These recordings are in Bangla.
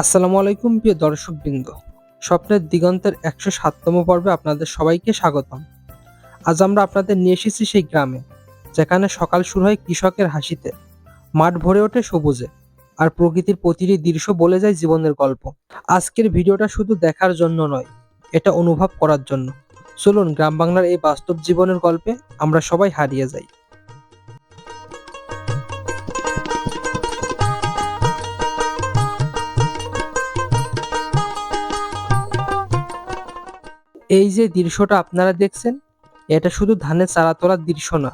আসসালামু আলাইকুম প্রিয় দর্শকবৃন্দ। স্বপ্নের দিগন্তের ১০৭তম পর্বে আপনাদের সবাইকে স্বাগতম। আজ আমরা আপনাদের নিয়ে এসেছি সেই গ্রামে, যেখানে সকাল শুরু হয় কৃষকের হাসিতে, মাঠ ভরে ওঠে সবুজে, আর প্রকৃতির প্রতিটি দৃশ্য বলে যায় জীবনের গল্প। আজকের ভিডিওটা শুধু দেখার জন্য নয়, এটা অনুভব করার জন্য। চলুন গ্রাম বাংলার এই বাস্তব জীবনের গল্পে আমরা সবাই হারিয়ে যাই। এই যে দৃশ্যটা আপনারা দেখছেন, এটা শুধু ধানের চারা তোলার দৃশ্য না,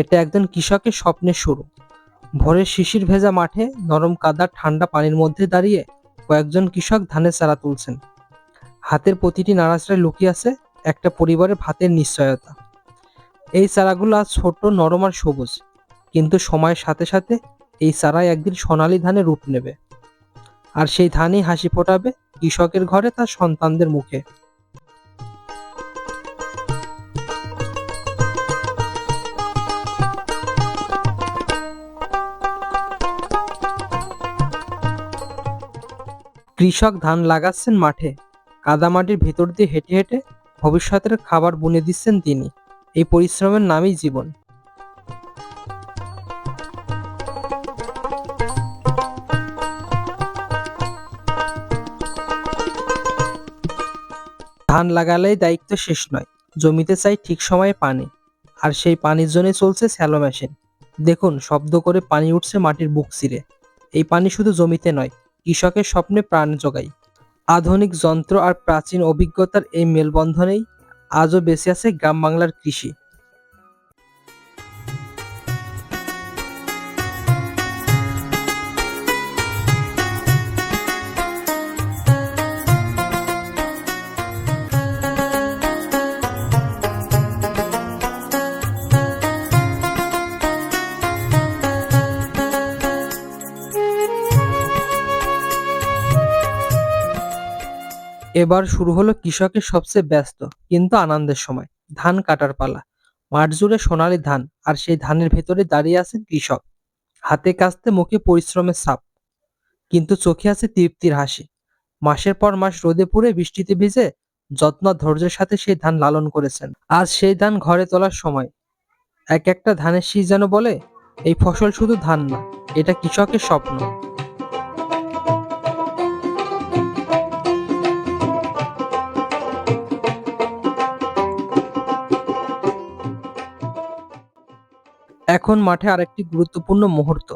এটা একজন কৃষকের স্বপ্নের শুরু। ভোরের শিশির ভেজা মাঠে নরম কাদা ঠান্ডা পানির মধ্যে দাঁড়িয়ে কয়েকজন কৃষক ধানের চারা তুলছেন। হাতের প্রতিটি নাড়াচাড়ায় লুকিয়ে আছে একটা পরিবারের ভাতের নিশ্চয়তা। এই চারাগুলো আজ ছোট, নরম আর সবুজ, কিন্তু সময়ের সাথে সাথে এই চারাই একদিন সোনালী ধানে রূপ নেবে, আর সেই ধানই হাসি ফোটাবে কৃষকের ঘরে তার সন্তানদের মুখে। কৃষক ধান লাগাচ্ছেন মাঠে, কাদামাটির ভেতর দিয়ে হেঁটে হেঁটে ভবিষ্যতের খাবার বুনে দিচ্ছেন তিনি। এই পরিশ্রমের নামই জীবন। ধান লাগালেই দায়িত্ব শেষ নয়, জমিতে চাই ঠিক সময়ে পানি, আর সেই পানির জন্য চলছে স্যালো মেশিন। দেখুন, শব্দ করে পানি উঠছে মাটির বুক চিরে। এই পানি শুধু জমিতে নয়, কৃষকের স্বপ্নে প্রাণ যোগায়। আধুনিক যন্ত্র আর প্রাচীন অভিজ্ঞতার এই মেলবন্ধনেই আজও বেঁচে আছে গ্রাম বাংলার কৃষি। এবার শুরু হলো কৃষকের সবচেয়ে ব্যস্ত কিন্তু আনন্দের সময়, ধান কাটার পালা। মাঠ জুড়ে সোনালী ধান, আর সেই ধানের ভেতরে দাঁড়িয়ে আছেন কৃষক, হাতে কাস্তে মুখে পরিশ্রমের ছাপ, কিন্তু চোখে আছে তৃপ্তির হাসি। মাসের পর মাস রোদে পুড়ে বৃষ্টিতে ভিজে যত্ন আর ধৈর্যের সাথে সেই ধান লালন করেছেন। আজ সেই ধান ঘরে তোলার সময়। এক একটা ধানের শীষ যেন বলে, এই ফসল শুধু ধান না, এটা কৃষকের স্বপ্ন। এখন মাঠে আরেকটি গুরুত্বপূর্ণ মুহূর্ত।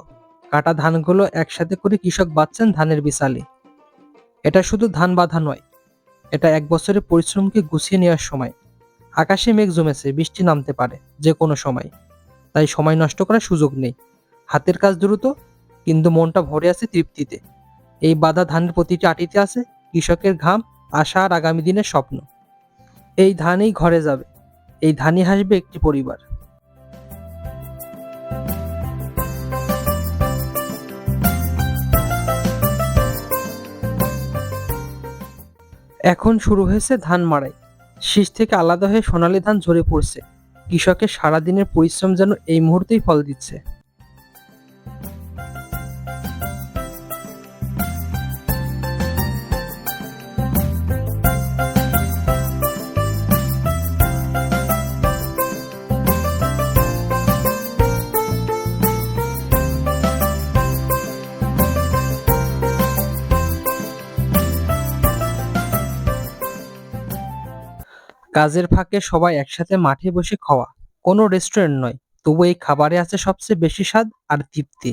কাটা ধানগুলো একসাথে করে কৃষক বাঁধছেন ধানের বিছালি। এটা শুধু ধান বাঁধা নয়, এটা এক বছরের পরিশ্রমকে গুছিয়ে নেওয়ার সময়। আকাশে মেঘ জমেছে, বৃষ্টি নামতে পারে যে কোনো সময়, তাই সময় নষ্ট করার সুযোগ নেই। হাতের কাজ দ্রুত, কিন্তু মনটা ভরে আছে তৃপ্তিতে। এই বাঁধা ধানের প্রতিটি আটিতে আছে কৃষকের ঘাম, আশা আর আগামী দিনের স্বপ্ন। এই ধানই ঘরে যাবে, এই ধানই হাসবে একটি পরিবার। এখন শুরু হয়েছে ধান মাড়াই। শীষ থেকে আলাদা হয়ে সোনালী ধান ঝরে পড়ছে। কৃষকের সারাদিনের পরিশ্রম যেন এই মুহূর্তেই ফল দিচ্ছে। কাজের ফাঁকে সবাই একসাথে মাঠে বসে খাওয়া, কোনো রেস্টুরেন্ট নয়, তবু এই খাবারে আছে সবচেয়ে বেশি স্বাদ আর তৃপ্তি।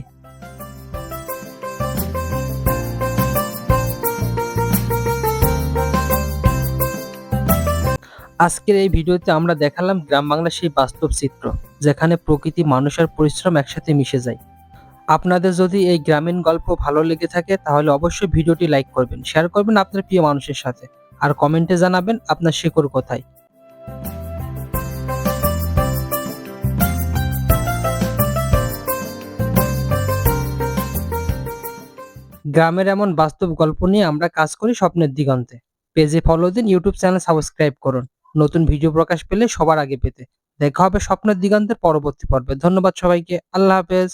আজকের এই ভিডিওতে আমরা দেখালাম গ্রাম বাংলার সেই বাস্তব চিত্র, যেখানে প্রকৃতি, মানুষ আর পরিশ্রম একসাথে মিশে যায়। আপনাদের যদি এই গ্রামীণ গল্প ভালো লেগে থাকে, তাহলে অবশ্যই ভিডিওটি লাইক করবেন, শেয়ার করবেন আপনার প্রিয় মানুষের সাথে, আর কমেন্টে জানাবেন আপনার শিকড় কোথায়। গ্রামের এমন বাস্তব গল্প নিয়ে আমরা কাজ করি স্বপ্নের দিগন্তে। পেজে ফলো দিন, ইউটিউব চ্যানেল সাবস্ক্রাইব করুন নতুন ভিডিও প্রকাশ পেলে সবার আগে পেতে। দেখা হবে স্বপ্নের দিগন্তের পরবর্তী পর্বে। ধন্যবাদ সবাইকে। আল্লাহ হাফেজ।